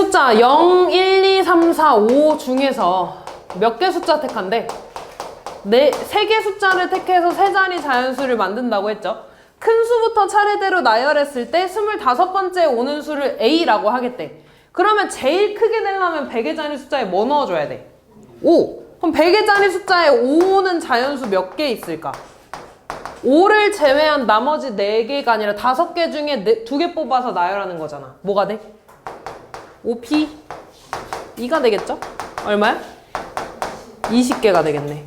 숫자 0, 1, 2, 3, 4, 5 중에서 몇 개 숫자 택한대? 세 개 숫자를 택해서 세 자리 자연수를 만든다고 했죠. 큰 수부터 차례대로 나열했을 때 25번째 오는 수를 A라고 하겠대. 그러면 제일 크게 내려면 100의 자리 숫자에 뭐 넣어줘야 돼? 5. 그럼 100의 자리 숫자에 5는 자연수 몇 개 있을까? 5를 제외한 나머지 4개가 아니라 5개 중에 2개 뽑아서 나열하는 거잖아. 뭐가 돼? 5P 2가 되겠죠? 얼마야? 20개가 되겠네.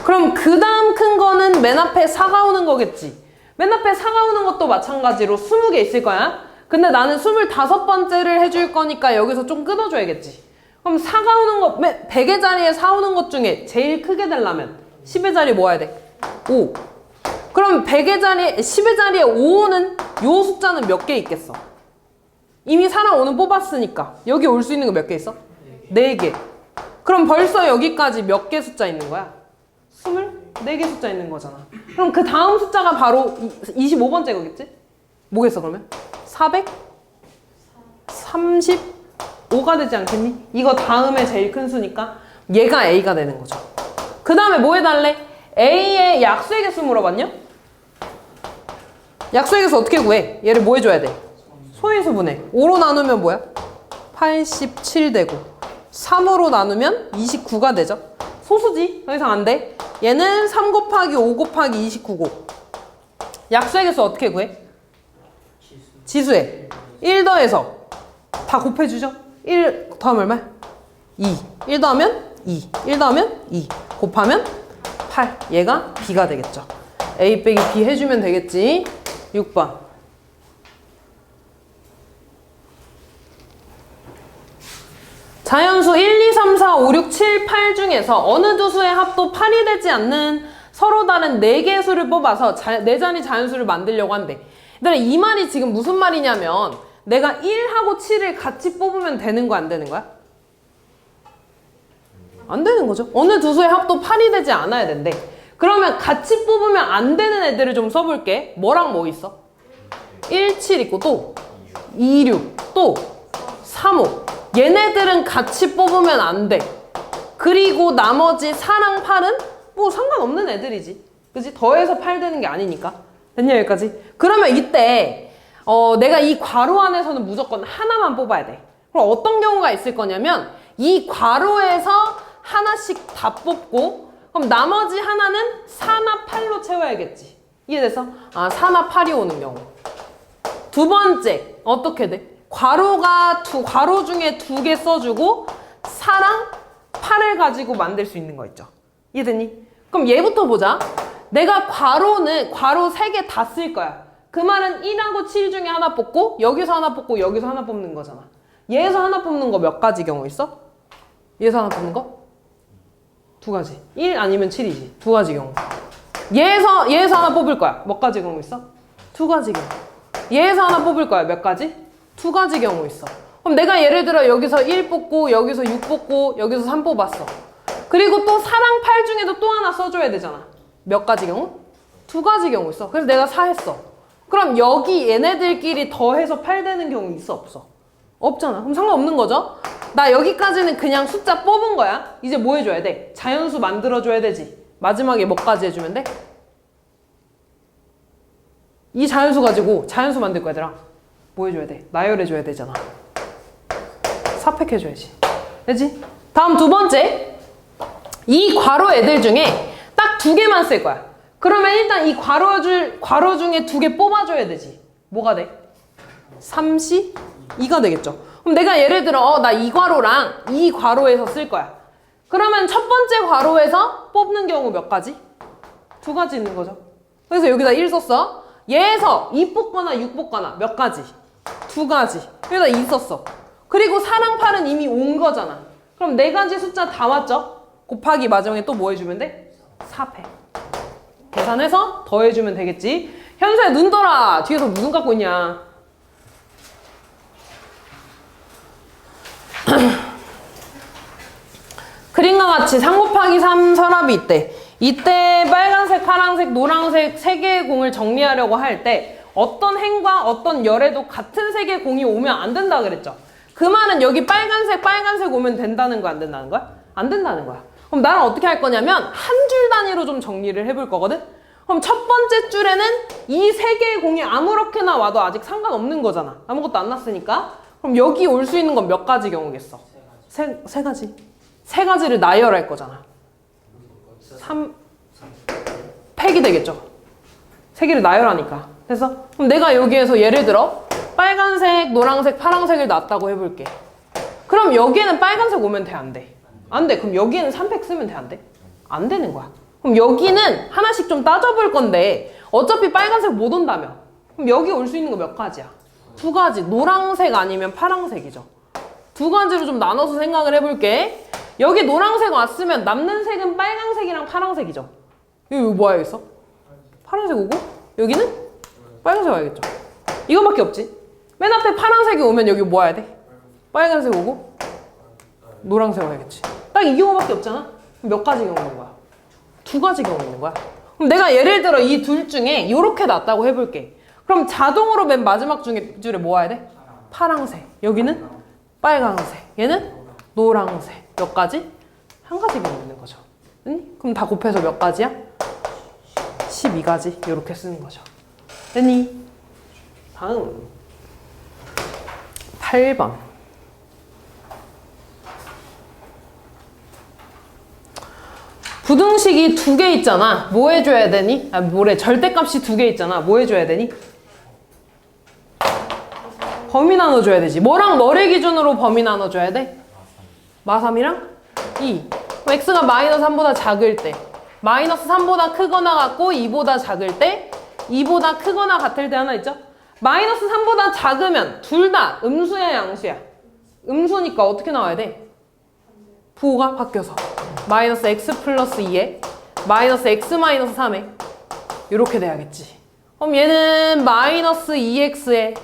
그럼 그 다음 큰 거는 맨 앞에 4가 오는 거겠지. 맨 앞에 4가 오는 것도 마찬가지로 20개 있을 거야. 근데 나는 25번째를 해줄 거니까 여기서 좀 끊어줘야겠지. 그럼 4가 오는 거, 100의 자리에 4 오는 것 중에 제일 크게 되려면 10의 자리 뭐 해야 돼? 5. 그럼 100의 자리에, 10의 자리에 5 오는 요 숫자는 몇 개 있겠어? 이미 4랑 5는 뽑았으니까 여기 올 수 있는 거 몇 개 있어? 4개. 그럼 벌써 여기까지 몇 개 숫자 있는 거야? 24개 숫자 있는 거잖아. 그럼 그 다음 숫자가 바로 25번째 거겠지? 뭐겠어 그러면? 435가 되지 않겠니? 이거 다음에 제일 큰 수니까 얘가 A가 되는 거죠. 그 다음에 뭐 해달래? A의 약수의 개수 물어봤냐? 약수의 개수 어떻게 구해? 얘를 뭐 해줘야 돼? 소인수분해. 5로 나누면 뭐야? 87 되고 3으로 나누면 29가 되죠. 소수지? 더 이상 안 돼. 얘는 3 곱하기 5 곱하기 29고 약수의 개수 어떻게 구해? 지수에 1 더해서 다 곱해주죠? 1 더하면 얼마? 2 1 더하면 2 1 더하면 2 곱하면 8 얘가 B가 되겠죠. A 빼기 B 해주면 되겠지. 6번 자연수 1, 2, 3, 4, 5, 6, 7, 8 중에서 어느 두 수의 합도 8이 되지 않는 서로 다른 4개의 수를 뽑아서 4자리 자연수를 만들려고 한대. 얘들아 이 말이 지금 무슨 말이냐면 내가 1하고 7을 같이 뽑으면 되는 거 안 되는 거야? 안 되는 거죠. 어느 두 수의 합도 8이 되지 않아야 된대. 그러면 같이 뽑으면 안 되는 애들을 좀 써볼게. 뭐랑 뭐 있어? 1, 7 있고 또 2, 6 또 3, 5 얘네들은 같이 뽑으면 안 돼. 그리고 나머지 4랑 8은 뭐 상관없는 애들이지. 그치? 더해서 8 되는 게 아니니까. 됐냐 여기까지? 그러면 이때 내가 이 괄호 안에서는 무조건 하나만 뽑아야 돼. 그럼 어떤 경우가 있을 거냐면 이 괄호에서 하나씩 다 뽑고 그럼 나머지 하나는 4나 8로 채워야겠지. 이해됐어? 아 4나 8이 오는 경우. 두 번째 어떻게 돼? 괄호 중에 2개 써주고 4랑 8을 가지고 만들 수 있는 거 있죠. 이해됐니? 그럼 얘부터 보자. 내가 괄호 3개 다 쓸 거야. 그 말은 1하고 7 중에 하나 뽑고 여기서 하나 뽑고 여기서 하나 뽑는 거잖아. 얘에서 하나 뽑는 거 몇 가지 경우 있어? 얘에서 하나 뽑는 거? 2가지. 1 아니면 7이지. 2가지 경우. 얘에서 하나 뽑을 거야. 몇 가지 경우 있어? 2가지 경우. 얘에서 하나 뽑을 거야. 몇 가지? 2가지 경우 있어. 그럼 내가 예를 들어 여기서 1 뽑고 여기서 6 뽑고 여기서 3 뽑았어. 그리고 또 4랑 8 중에도 또 하나 써줘야 되잖아. 몇 가지 경우? 2가지 경우 있어. 그래서 내가 4 했어. 그럼 여기 얘네들끼리 더해서 8 되는 경우 있어 없어? 없잖아. 그럼 상관없는 거죠? 나 여기까지는 그냥 숫자 뽑은 거야. 이제 뭐 해줘야 돼? 자연수 만들어줘야 되지. 마지막에 뭐까지 해주면 돼? 이 자연수 가지고 자연수 만들 거야 얘들아. 뭐 해줘야 돼? 나열해줘야 되잖아. 삽획해줘야지. 되지? 다음 두 번째. 이 괄호 애들 중에 딱 2개만 쓸 거야. 그러면 일단 이 괄호 중에 2개 뽑아줘야 되지. 뭐가 돼? 32가 되겠죠. 그럼 내가 예를 들어 나 이 괄호랑 이 괄호에서 쓸 거야. 그러면 첫 번째 괄호에서 뽑는 경우 몇 가지? 2가지 있는 거죠. 그래서 여기다 1 썼어. 얘에서 2 뽑거나 6 뽑거나 몇 가지? 2가지. 여기다 2 썼어. 그리고 4랑 8은 이미 온 거잖아. 그럼 4가지 숫자 다 왔죠? 곱하기 마지막에 또 뭐 해주면 돼? 4패. 계산해서 더해주면 되겠지. 현수야 눈 떠라. 뒤에서 무슨 갖고 있냐. 그림과 같이 3 곱하기 3 서랍이 있대. 이때 빨간색, 파란색, 노란색 3개의 공을 정리하려고 할 때 어떤 행과 어떤 열에도 같은 3개의 공이 오면 안 된다 그랬죠. 그 말은 여기 빨간색 오면 된다는 거야, 안 된다는 거야? 안 된다는 거야. 그럼 나랑 어떻게 할 거냐면 한 줄 단위로 좀 정리를 해볼 거거든? 그럼 첫 번째 줄에는 이 세 개의 공이 아무렇게나 와도 아직 상관없는 거잖아. 아무것도 안 났으니까. 그럼 여기 올 수 있는 건 몇 가지 경우겠어? 세 가지. 세 가지를 나열할 거잖아. 3팩이 되겠죠. 세 개를 나열하니까. 그래서 그럼 내가 여기에서 예를 들어 빨간색, 노란색, 파란색을 놨다고 해볼게. 그럼 여기에는 빨간색 오면 돼, 안 돼? 안 돼. 그럼 여기에는 3팩 쓰면 돼, 안 돼? 안 되는 거야. 그럼 여기는 하나씩 좀 따져볼 건데 어차피 빨간색 못 온다며. 그럼 여기 올 수 있는 거 몇 가지야? 두 가지. 노란색 아니면 파란색이죠. 두 가지로 좀 나눠서 생각을 해볼게. 여기 노란색 왔으면 남는 색은 빨간색이랑 파란색이죠. 여기 뭐 와야겠어? 파란색 오고 여기는 빨간색 와야겠죠. 이거밖에 없지. 맨 앞에 파란색이 오면 여기 뭐 와야 돼? 빨간색 오고 노란색 와야겠지. 딱 이 경우밖에 없잖아. 몇 가지 경우 있는 거야? 두 가지 경우 있는 거야. 그럼 내가 예를 들어 이 둘 중에 이렇게 놨다고 해볼게. 그럼 자동으로 맨 마지막 줄에 뭐 와야 돼? 파란색. 여기는 빨간색. 얘는 노란색. 몇 가지? 한 가지 경우 있는 거죠. 됐니? 그럼 다 곱해서 몇 가지야? 12가지. 이렇게 쓰는 거죠. 됐니? 다음 8번. 부등식이 두 개 있잖아. 뭐 해줘야 되니? 절대값이 두 개 있잖아. 뭐 해줘야 되니? 범위 나눠줘야 되지. 뭐랑 뭐를 기준으로 범위 나눠줘야 돼? 마3이랑 2. x가 마이너스 3보다 작을 때, 마이너스 3보다 크거나 같고 2보다 작을 때, 2보다 크거나 같을 때 하나 있죠? 마이너스 3보다 작으면 둘 다 음수야, 양수야? 음수니까 어떻게 나와야 돼? 부호가 바뀌어서 마이너스 x 플러스 2에 마이너스 x 마이너스 3에 이렇게 돼야겠지. 그럼 얘는 마이너스 2x에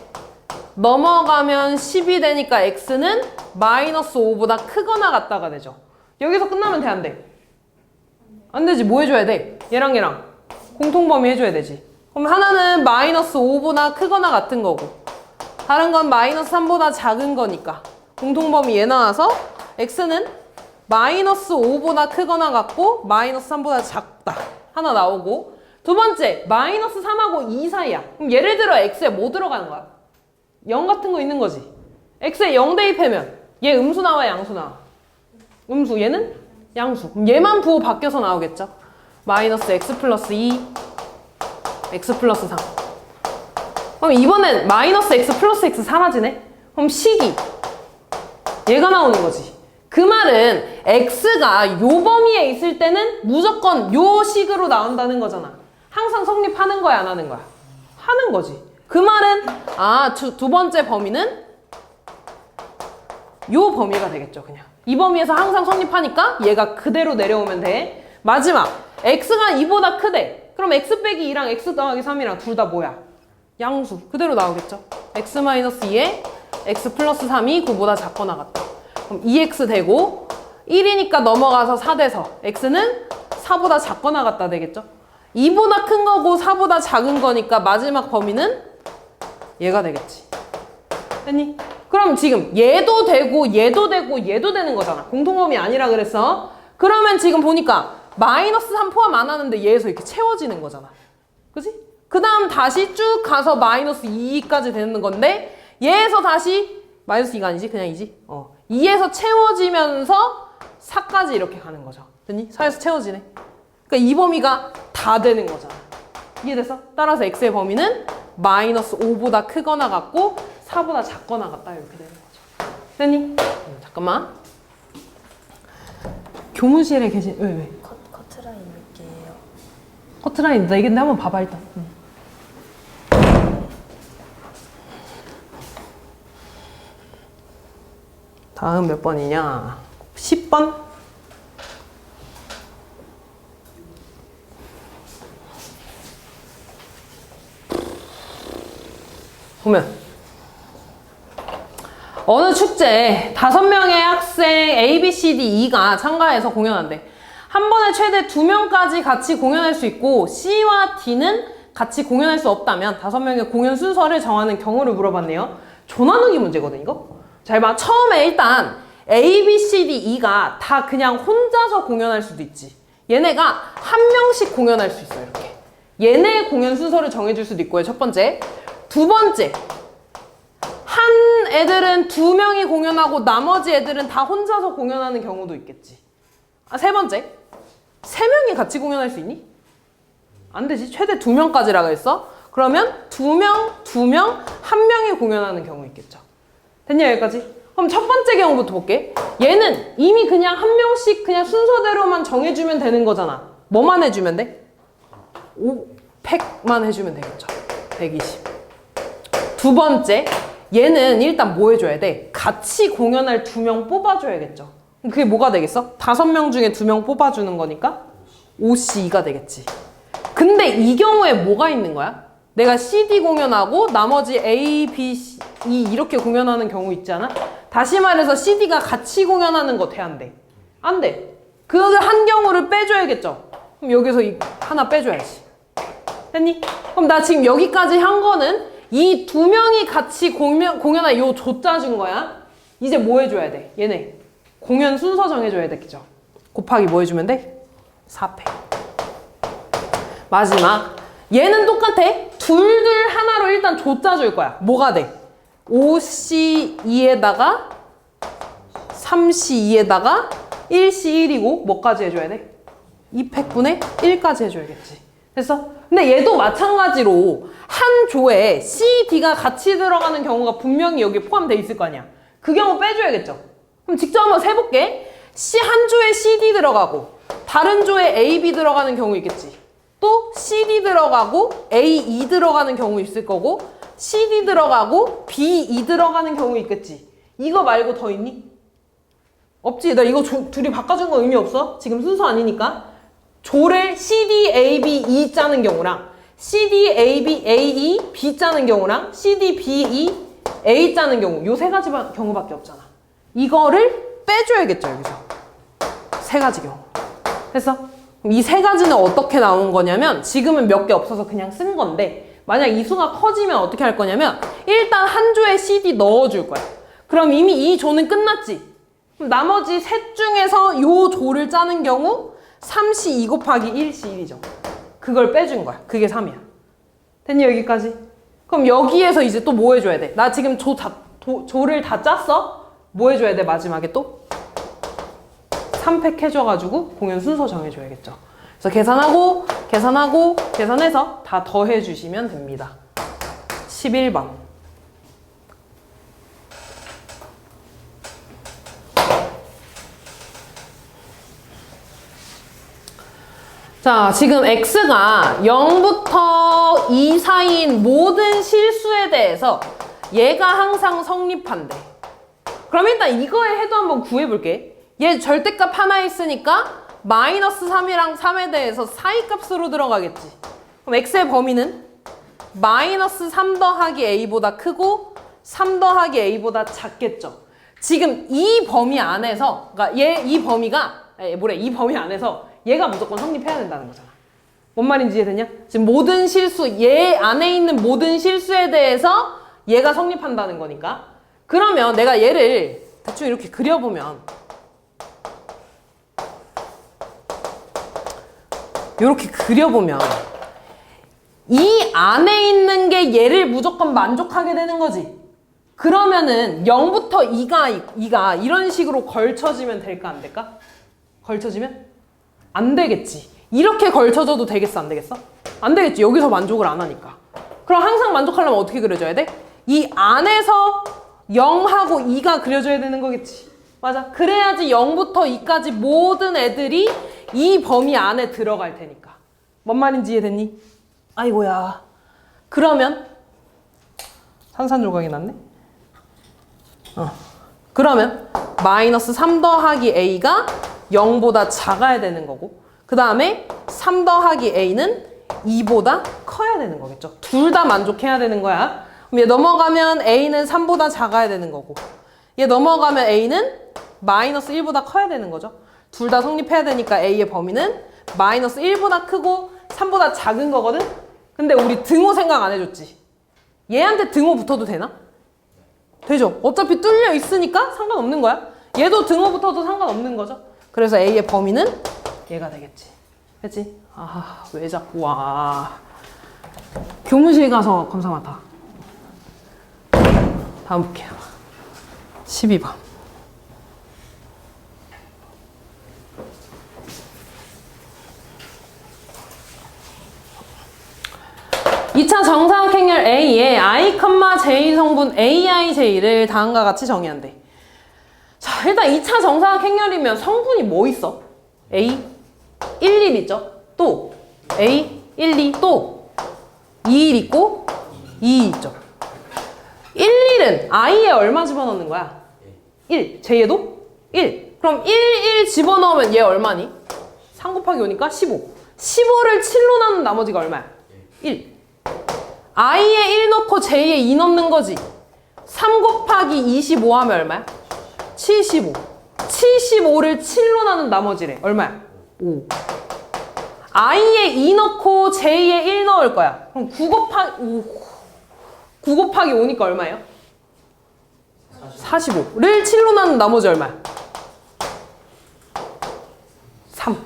넘어가면 10이 되니까 x는 마이너스 5보다 크거나 같다가 되죠. 여기서 끝나면 돼, 안 돼? 안 되지. 뭐 해줘야 돼? 얘랑 공통범위 해줘야 되지. 그럼 하나는 마이너스 5보다 크거나 같은 거고 다른 건 마이너스 3보다 작은 거니까 공통범위 얘 나와서 x는 마이너스 5보다 크거나 같고 마이너스 3보다 작다 하나 나오고, 두 번째 마이너스 3하고 2 사이야. 그럼 예를 들어 x에 뭐 들어가는 거야? 0 같은 거 있는 거지. x에 0 대입하면 얘 음수 나와, 양수 나와? 음수. 얘는 양수. 그럼 얘만 부호 바뀌어서 나오겠죠. 마이너스 x 플러스 2 x 플러스 3. 그럼 이번엔 마이너스 x 플러스 x 사라지네. 그럼 식이 얘가 나오는 거지. 그 말은 x가 요 범위에 있을 때는 무조건 요 식으로 나온다는 거잖아. 항상 성립하는 거야, 안 하는 거야? 하는 거지. 그 말은 두 번째 범위는 요 범위가 되겠죠. 그냥 이 범위에서 항상 성립하니까 얘가 그대로 내려오면 돼. 마지막 x가 2보다 크대. 그럼 x 빼기 2랑 x 더하기 3이랑 둘 다 뭐야? 양수. 그대로 나오겠죠. x 마이너스 2에 x 플러스 3이 9보다 작거나 같다. 그럼 2x 되고 1이니까 넘어가서 4 돼서 x는 4보다 작거나 같다 되겠죠. 2보다 큰 거고 4보다 작은 거니까 마지막 범위는 얘가 되겠지. 됐니? 그럼 지금 얘도 되고 얘도 되고 얘도 되는 거잖아. 공통범위 아니라 그랬어. 그러면 지금 보니까 마이너스 3 포함 안 하는데 얘에서 이렇게 채워지는 거잖아. 그치? 그 다음 다시 쭉 가서 마이너스 2까지 되는 건데 얘에서 다시 마이너스 2가 아니지? 그냥 2지? 2에서 채워지면서 4까지 이렇게 가는 거죠. 됐니? 4에서 채워지네. 그러니까 이 범위가 다 되는 거잖아. 이해됐어? 따라서 x의 범위는 마이너스 5보다 크거나 같고 4보다 작거나 같다 이렇게 되는 거죠. 됐니? 잠깐만. 교무실에 계신 왜? 커트라인 몇 개예요? 커트라인 나 이건데 한번 봐봐 일단. 다음 몇 번이냐? 10번? 보면 어느 축제에 5명의 학생 A, B, C, D, E가 참가해서 공연한대. 한 번에 최대 2명까지 같이 공연할 수 있고 C와 D는 같이 공연할 수 없다면 5명의 공연 순서를 정하는 경우를 물어봤네요. 조나누기 문제거든 이거? 자, 잘 봐. 처음에 일단 A, B, C, D, E가 다 그냥 혼자서 공연할 수도 있지. 얘네가 한 명씩 공연할 수 있어, 이렇게. 얘네 공연 순서를 정해줄 수도 있고요, 첫 번째. 두 번째, 한 애들은 2명이 공연하고 나머지 애들은 다 혼자서 공연하는 경우도 있겠지. 세 번째, 3명이 같이 공연할 수 있니? 안 되지. 최대 2명까지라고 했어. 그러면 2명, 1명이 공연하는 경우 있겠죠. 됐냐, 여기까지? 그럼 첫 번째 경우부터 볼게. 얘는 이미 그냥 한 명씩 그냥 순서대로만 정해주면 되는 거잖아. 뭐만 해주면 돼? 100만 해주면 되겠죠. 120. 두 번째, 얘는 일단 뭐 해줘야 돼? 같이 공연할 2명 뽑아줘야겠죠. 그럼 그게 뭐가 되겠어? 5명 중에 2명 뽑아주는 거니까 OC가 되겠지. 근데 이 경우에 뭐가 있는 거야? 내가 CD 공연하고 나머지 A, B, C, E 이렇게 공연하는 경우 있지 않아? 다시 말해서 CD가 같이 공연하는 거 돼, 안 돼? 안 돼. 그 한 경우를 빼줘야겠죠. 그럼 여기서 하나 빼줘야지. 됐니? 그럼 나 지금 여기까지 한 거는 이 2명이 같이 공연할 요 조 짜준 거야. 이제 뭐 해줘야 돼? 얘네 공연 순서 정해줘야 되겠죠. 곱하기 뭐 해주면 돼? 4패. 마지막, 얘는 똑같아. 둘둘 하나로 일단 조 짜줄 거야. 뭐가 돼? 5C2에다가 3C2에다가 1C1이고 뭐까지 해줘야 돼? 2팩분의 1까지 해줘야겠지. 됐어? 근데 얘도 마찬가지로 한 조에 C, D가 같이 들어가는 경우가 분명히 여기에 포함되어 있을 거 아니야. 그 경우 빼줘야겠죠. 그럼 직접 한번 세볼게. 한 조에 CD 들어가고 다른 조에 A, B 들어가는 경우 있겠지. 또 CD 들어가고 A, E 들어가는 경우 있을 거고 CD 들어가고 B, E 들어가는 경우 있겠지. 이거 말고 더 있니? 없지. 나 이거 둘이 바꿔준 거 의미 없어. 지금 순서 아니니까. 조를 CD, A, B, E 짜는 경우랑 CD, A, B, A, E, B 짜는 경우랑 CD, B, E, A 짜는 경우 요 3가지 경우밖에 없잖아. 이거를 빼줘야겠죠, 여기서. 3가지 경우. 됐어? 이 3가지는 어떻게 나온 거냐면 지금은 몇 개 없어서 그냥 쓴 건데 만약 이 수가 커지면 어떻게 할 거냐면 일단 한 조에 CD 넣어줄 거야. 그럼 이미 이 조는 끝났지. 그럼 나머지 셋 중에서 요 조를 짜는 경우 3C2 곱하기 1C1이죠. 그걸 빼준 거야. 그게 3이야. 됐니, 여기까지? 그럼 여기에서 이제 또 뭐 해줘야 돼? 나 지금 조를 다 짰어? 뭐 해줘야 돼, 마지막에 또? 3팩 해줘가지고 공연 순서 정해줘야겠죠. 그래서 계산해서 다 더해주시면 됩니다. 11번. 자, 지금 x가 0부터 2 사이인 모든 실수에 대해서 얘가 항상 성립한대. 그럼 일단 이거의 해도 한번 구해볼게. 얘 절대값 하나 있으니까 마이너스 3이랑 3에 대해서 사이값으로 들어가겠지. 그럼 x의 범위는 마이너스 3 더하기 a보다 크고 3 더하기 a보다 작겠죠. 지금 이 범위 안에서, 그러니까 이 범위 안에서 얘가 무조건 성립해야 된다는 거잖아. 뭔 말인지 이해되냐? 지금 모든 실수, 얘 안에 있는 모든 실수에 대해서 얘가 성립한다는 거니까. 그러면 내가 얘를 대충 이렇게 그려보면 이렇게 그려보면 이 안에 있는 게 얘를 무조건 만족하게 되는 거지. 그러면은 0부터 2가 이런 식으로 걸쳐지면 될까 안 될까? 걸쳐지면? 안 되겠지. 이렇게 걸쳐져도 되겠어 안 되겠어? 안 되겠지. 여기서 만족을 안 하니까. 그럼 항상 만족하려면 어떻게 그려줘야 돼? 이 안에서 0하고 2가 그려줘야 되는 거겠지. 맞아. 그래야지 0부터 2까지 모든 애들이 이 범위 안에 들어갈 테니까. 뭔 말인지 이해됐니? 아이고야. 그러면 산산조각이 났네. 그러면 마이너스 3 더하기 a가 0보다 작아야 되는 거고 그 다음에 3 더하기 a는 2보다 커야 되는 거겠죠. 둘 다 만족해야 되는 거야. 그럼 얘 넘어가면 a는 3보다 작아야 되는 거고 얘 넘어가면 a는 마이너스 1보다 커야 되는 거죠. 둘 다 성립해야 되니까 a의 범위는 마이너스 1보다 크고 3보다 작은 거거든? 근데 우리 등호 생각 안 해줬지? 얘한테 등호 붙어도 되나? 되죠? 어차피 뚫려 있으니까 상관없는 거야. 얘도 등호부터도 상관없는 거죠. 그래서 A의 범위는 얘가 되겠지. 그치? 아, 왜 자꾸 와. 교무실 가서 검사 맡아. 다음 볼게요. 12번. 2차 정사각형열 A에 I, J 성분 AIJ를 다음과 같이 정의한대. 자, 일단 2차 정사각형열이면 성분이 뭐 있어? A, 1, 1 있죠? 또 A, 1, 2, 또 2, 1 있고 2 있죠? 1, 1은 I에 얼마 집어넣는 거야? 1. J에도 1. 그럼 1, 1 집어넣으면 얘 얼마니? 3 곱하기 5니까 15. 15를 7로 나눈 나머지가 얼마야? 1. I에 1 넣고 J에 2 넣는 거지. 3 곱하기 25 하면 얼마야? 75. 75를 7로 나눈 나머지래. 얼마야? 5. I에 2 넣고 J에 1 넣을 거야. 그럼 9 곱하기 5니까 얼마예요? 45를 7로 나눈 나머지 얼마야? 3.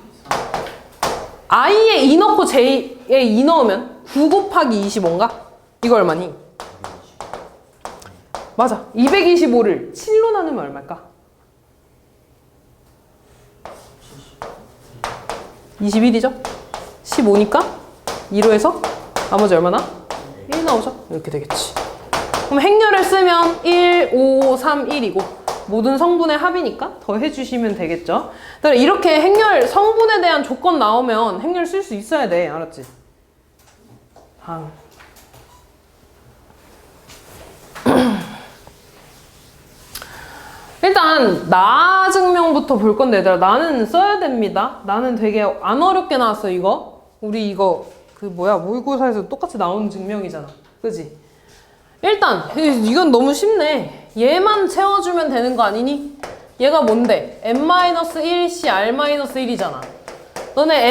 I에 2 넣고 J에 2 넣으면 9 곱하기 25인가? 이거 얼마니? 맞아. 225를 7로 나누면 얼마일까? 21이죠? 15니까 2로 해서 나머지 얼마나? 1 나오죠? 이렇게 되겠지. 그럼 행렬을 쓰면 1, 5, 3, 1이고 모든 성분의 합이니까 더해주시면 되겠죠? 이렇게 행렬 성분에 대한 조건 나오면 행렬 쓸 수 있어야 돼. 알았지? 다음. 일단 나 증명부터 볼 건데 얘들아, 나는 써야 됩니다. 나는 되게 안 어렵게 나왔어. 이거 우리 이거 그 뭐야 모의고사에서 똑같이 나온 증명이잖아. 그지? 일단 이건 너무 쉽네. 얘만 채워주면 되는 거 아니니? 얘가 뭔데? n-1c r-1이잖아. 너네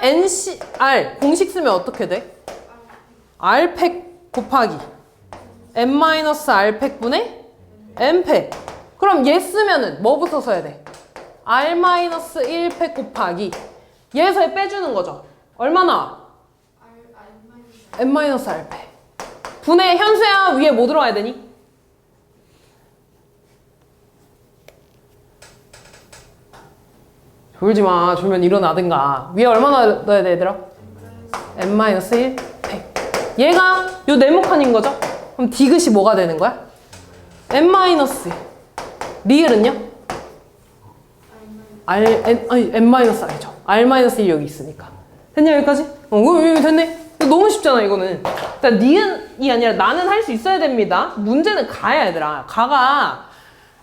n-c-r 공식 쓰면 어떻게 돼? r팩 곱하기 n-r 팩분의 n팩. 그럼 얘 쓰면은 뭐부터 써야 돼? r-1팩 곱하기 얘에서 얘 빼주는 거죠. 얼마 나와? n-r팩 분의 현수야. 위에 뭐 들어가야 되니? 졸지 마. 졸면 일어나든가. 위에 얼마나 넣어야 돼 얘들아? n-1팩. 얘가 요 네모칸인 거죠? 그럼 디귿이 뭐가 되는 거야? n-1. 리을은요? n-r이죠. r-1 여기 있으니까. 됐냐 여기까지? 여기 됐네. 너무 쉽잖아 이거는. 일단 니은이 아니라 나는 할 수 있어야 됩니다. 문제는 가야 얘들아. 가가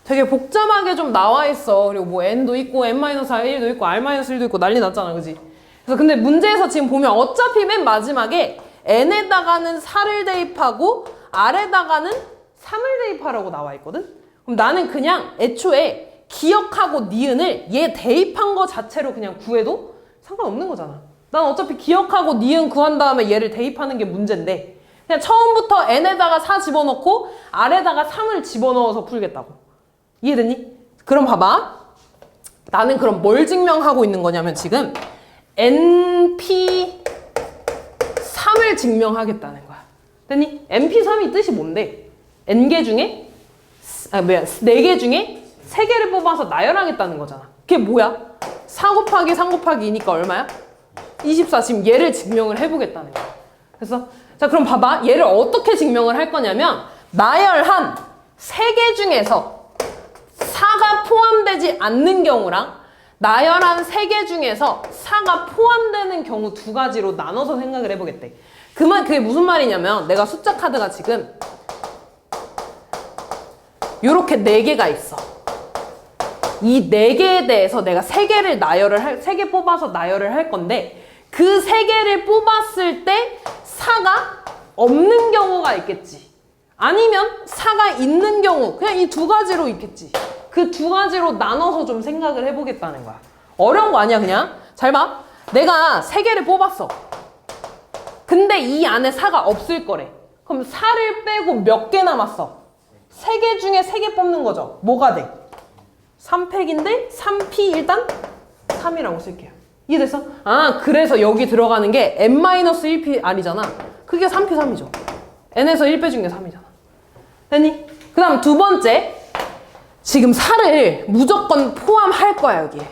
되게 복잡하게 좀 나와 있어. 그리고 뭐 n도 있고 n-1도 있고 r-1도 있고 난리 났잖아. 그지? 그래서 근데 문제에서 지금 보면 어차피 맨 마지막에 n에다가는 4를 대입하고 r에다가는 3을 대입하라고 나와 있거든? 그럼 나는 그냥 애초에 기억하고 니은을 얘 대입한 거 자체로 그냥 구해도 상관없는 거잖아. 난 어차피 기억하고 니은 구한 다음에 얘를 대입하는 게 문제인데 그냥 처음부터 n에다가 4 집어넣고 r에다가 3을 집어넣어서 풀겠다고. 이해됐니? 그럼 봐봐. 나는 그럼 뭘 증명하고 있는 거냐면 지금 np3을 증명하겠다는 거야. 됐니? np3이 뜻이 뭔데? n개 중에 4개 중에 3개를 뽑아서 나열하겠다는 거잖아. 그게 뭐야? 4 곱하기 3 곱하기 2니까 얼마야? 24. 지금 얘를 증명을 해보겠다는 거야. 그래서 자 그럼 봐봐. 얘를 어떻게 증명을 할 거냐면 나열한 3개 중에서 4가 포함되지 않는 경우랑 나열한 3개 중에서 4가 포함되는 경우 두 가지로 나눠서 생각을 해보겠대. 그게 무슨 말이냐면 내가 숫자 카드가 지금 요렇게 4개가 있어. 이 4개에 대해서 내가 3개를 3개 뽑아서 나열을 할 건데 그 3개를 뽑았을 때 4가 없는 경우가 있겠지. 아니면 4가 있는 경우 그냥 이 두 가지로 있겠지. 그 두 가지로 나눠서 좀 생각을 해보겠다는 거야. 어려운 거 아니야 그냥. 잘 봐. 내가 3개를 뽑았어. 근데 이 안에 4가 없을 거래. 그럼 4를 빼고 몇 개 남았어? 3개 중에 3개 뽑는 거죠. 뭐가 돼? 3팩인데 3P 일단 3이라고 쓸게요. 이해됐어? 아, 그래서 여기 들어가는 게 n-1P 아니잖아. 그게 3P 3이죠. n에서 1 빼준 게 3이잖아. 됐니? 그 다음 두 번째. 지금 4를 무조건 포함할 거야, 여기에.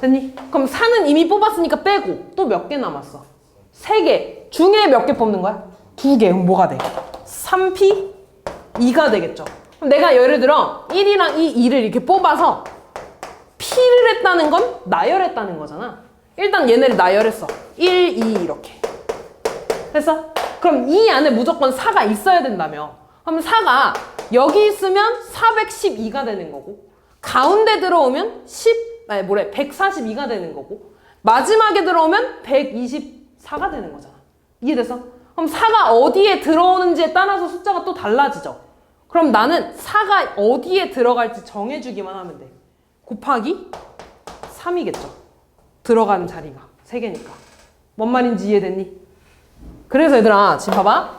됐니? 그럼 4는 이미 뽑았으니까 빼고 또 몇 개 남았어? 3개. 중에 몇 개 뽑는 거야? 2개. 그럼 뭐가 돼? 3P 2가 되겠죠. 그럼 내가 예를 들어 1이랑 2를 이렇게 뽑아서 P를 했다는 건 나열했다는 거잖아. 일단 얘네를 나열했어. 1, 2 이렇게. 됐어? 그럼 이 안에 무조건 4가 있어야 된다며. 그럼 4가 여기 있으면 412가 되는 거고, 가운데 들어오면 142가 되는 거고, 마지막에 들어오면 124가 되는 거잖아. 이해됐어? 그럼 4가 어디에 들어오는지에 따라서 숫자가 또 달라지죠. 그럼 나는 4가 어디에 들어갈지 정해주기만 하면 돼. 곱하기 3이겠죠. 들어가는 자리가 3개니까. 뭔 말인지 이해됐니? 그래서 얘들아, 지금 봐봐.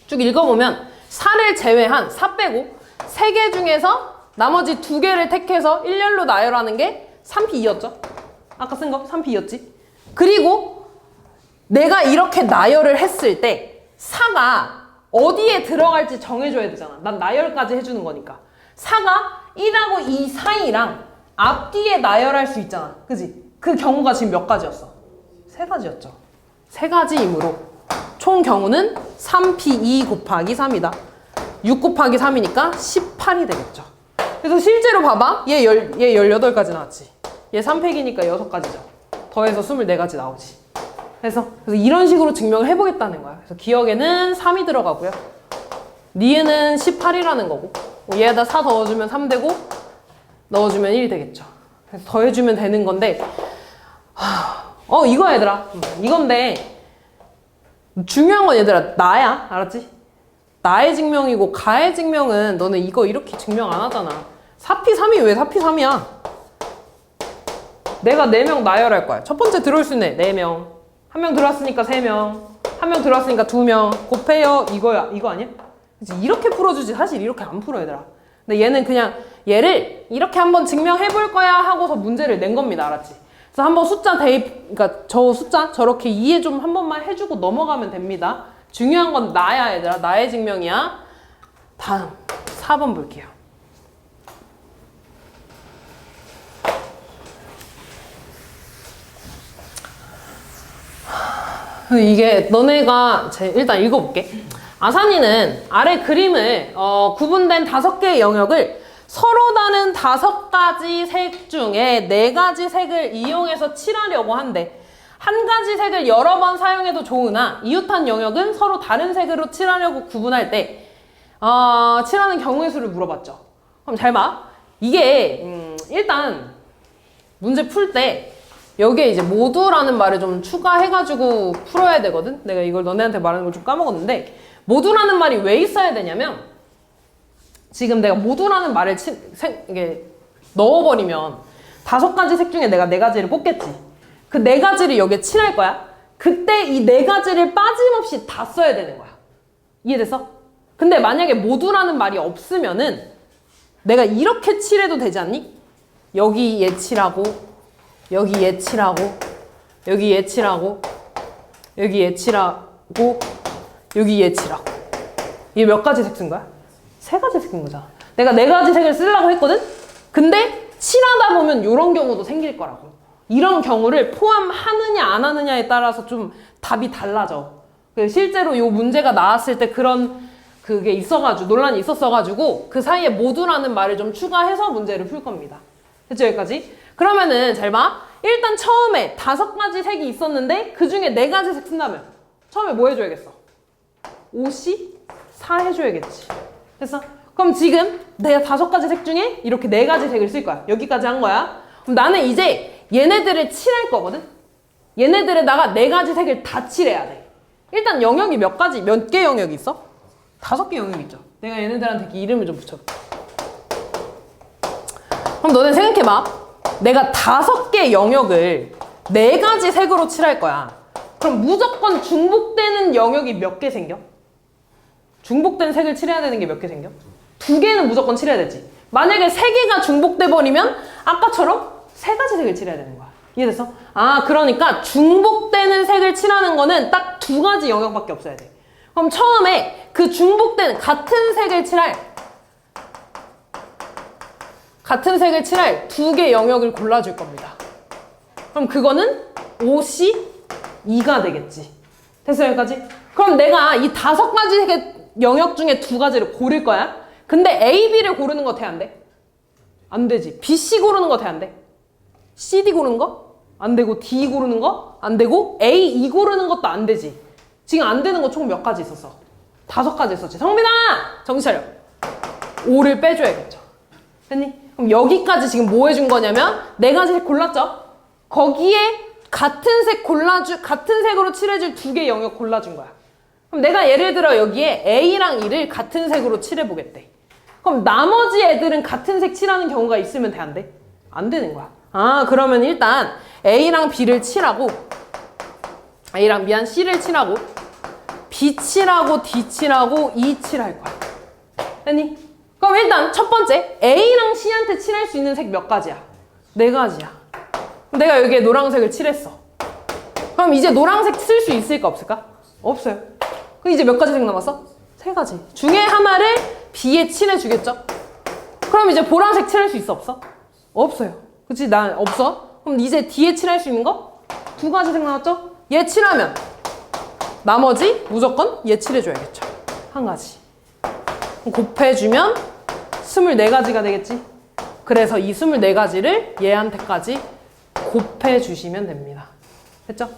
쭉 읽어보면 4를 제외한 4 빼고 3개 중에서 나머지 2개를 택해서 일렬로 나열하는 게 3P2였죠. 아까 쓴 거 3P2였지. 그리고 내가 이렇게 나열을 했을 때 4가 어디에 들어갈지 정해줘야 되잖아. 난 나열까지 해주는 거니까. 4가 1하고 2 사이랑 앞뒤에 나열할 수 있잖아. 그지? 그 경우가 지금 몇 가지였어? 3가지였죠. 3가지이므로 총 경우는 3P2 곱하기 3이다. 6 곱하기 3이니까 18이 되겠죠. 그래서 실제로 봐봐. 얘 18가지 나왔지. 얘 3팩이니까 6가지죠. 더해서 24가지 나오지. 그래서 이런 식으로 증명을 해보겠다는 거야. 그래서 기억에는 3이 들어가고요. 니에는 18이라는 거고, 얘에다 4 넣어주면 3 되고, 넣어주면 1 되겠죠. 그래서 더해주면 되는 건데, 이거 얘들아. 이건데, 중요한 건 얘들아, 나야. 알았지? 나의 증명이고, 가의 증명은 너네 이거 이렇게 증명 안 하잖아. 4P 3이 왜 4P 3이야? 내가 4명 나열할 거야. 첫 번째 들어올 수 있네. 4명. 1명 들어왔으니까 3명. 1명 들어왔으니까 2명. 곱해요. 이거야. 이거 아니야? 그치? 이렇게 풀어주지. 사실 이렇게 안 풀어, 얘들아. 근데 얘는 그냥 얘를 이렇게 한번 증명해 볼 거야 하고서 문제를 낸 겁니다. 알았지? 그래서 한번 숫자 대입, 그러니까 저 숫자 저렇게 이해 좀 한 번만 해주고 넘어가면 됩니다. 중요한 건 나야, 얘들아. 나의 증명이야. 다음 4번 볼게요. 이게 너네가 일단 읽어볼게. 아산이는 아래 그림을 구분된 5개의 영역을 서로 다른 5가지 색 중에 4가지 색을 이용해서 칠하려고 한대. 한 가지 색을 여러 번 사용해도 좋으나 이웃한 영역은 서로 다른 색으로 칠하려고 구분할 때 칠하는 경우의 수를 물어봤죠. 그럼 잘 봐. 이게 일단 문제 풀 때 여기에 이제 모두라는 말을 좀 추가해가지고 풀어야 되거든? 내가 이걸 너네한테 말하는 걸 좀 까먹었는데, 모두라는 말이 왜 있어야 되냐면, 지금 내가 모두라는 말을 이게 넣어버리면 5가지 색 중에 내가 4가지를 뽑겠지. 그 4가지를 여기에 칠할 거야. 그때 이 4가지를 빠짐없이 다 써야 되는 거야. 이해됐어? 근데 만약에 모두라는 말이 없으면은 내가 이렇게 칠해도 되지 않니? 여기 얘 칠하고, 여기 얘 칠하고, 여기 얘 칠하고, 여기 얘 칠하고, 여기 얘 칠하고. 이게 몇 가지 색 쓴 거야? 3가지 색 쓴 거잖아. 내가 4가지 색을 쓰려고 했거든? 근데 칠하다 보면 이런 경우도 생길 거라고. 이런 경우를 포함하느냐 안 하느냐에 따라서 좀 답이 달라져. 실제로 이 문제가 나왔을 때 그런 그게 있어가지고, 논란이 있었어가지고 그 사이에 모두라는 말을 좀 추가해서 문제를 풀 겁니다. 됐죠? 여기까지? 그러면은 잘 봐. 일단 처음에 5가지 색이 있었는데 그 중에 4가지 색 쓴다면 처음에 뭐 해줘야겠어? 5C 4 해줘야겠지. 됐어? 그럼 지금 내가 5가지 색 중에 이렇게 4가지 색을 쓸 거야. 여기까지 한 거야. 그럼 나는 이제 얘네들을 칠할 거거든? 얘네들에다가 4가지 색을 다 칠해야 돼. 일단 영역이 몇 개 영역이 있어? 5개 영역이 있죠. 내가 얘네들한테 이름을 좀 붙여볼게. 그럼 너네 생각해봐. 내가 5개 영역을 4가지 색으로 칠할 거야. 그럼 무조건 중복되는 영역이 몇 개 생겨? 중복된 색을 칠해야 되는 게 몇 개 생겨? 2개는 무조건 칠해야 되지. 만약에 3개가 중복돼 버리면 아까처럼 3가지 색을 칠해야 되는 거야. 이해됐어? 아, 그러니까 중복되는 색을 칠하는 거는 딱 2가지 영역밖에 없어야 돼. 그럼 처음에 그 중복된 같은 색을 칠할 2개 영역을 골라줄 겁니다. 그럼 그거는 OC 2가 되겠지. 됐어, 여기까지? 그럼 내가 이 5가지 색의 영역 중에 2가지를 고를 거야. 근데 A, B를 고르는 거 돼, 안 돼? 안 되지. B, C 고르는 거 돼, 안 돼? C, D 고르는 거? 안 되고 D 고르는 거? 안 되고 A, E 고르는 것도 안 되지. 지금 안 되는 거 총 몇 가지 있었어? 5가지 있었지. 성빈아! 정신 차려. 5를 빼줘야겠죠. 됐니? 그럼 여기까지 지금 뭐 해준 거냐면 4가지 골랐죠? 거기에 같은 색으로 칠해줄 2개 영역 골라준 거야. 그럼 내가 예를 들어 여기에 A랑 E를 같은 색으로 칠해보겠대. 그럼 나머지 애들은 같은 색 칠하는 경우가 있으면 돼, 안 돼? 안 되는 거야. 아, 그러면 일단 A랑 B를 칠하고 C를 칠하고 B 칠하고 D 칠하고 E 칠할 거야. 됐니? 그럼 일단 첫 번째 A랑 C한테 칠할 수 있는 색 몇 가지야? 4가지야. 내가 여기에 노란색을 칠했어. 그럼 이제 노란색 쓸 수 있을까 없을까? 없어요. 그럼 이제 몇 가지 색 남았어? 3가지. 중에 하나를 B에 칠해주겠죠? 그럼 이제 보라색 칠할 수 있어 없어? 없어요. 그치? 난 없어. 그럼 이제 D에 칠할 수 있는 거? 2가지 색 나왔죠? 얘 칠하면 나머지 무조건 얘 칠해줘야겠죠. 1가지. 곱해주면 24가지가 되겠지? 그래서 이 24가지를 얘한테까지 곱해주시면 됩니다. 됐죠?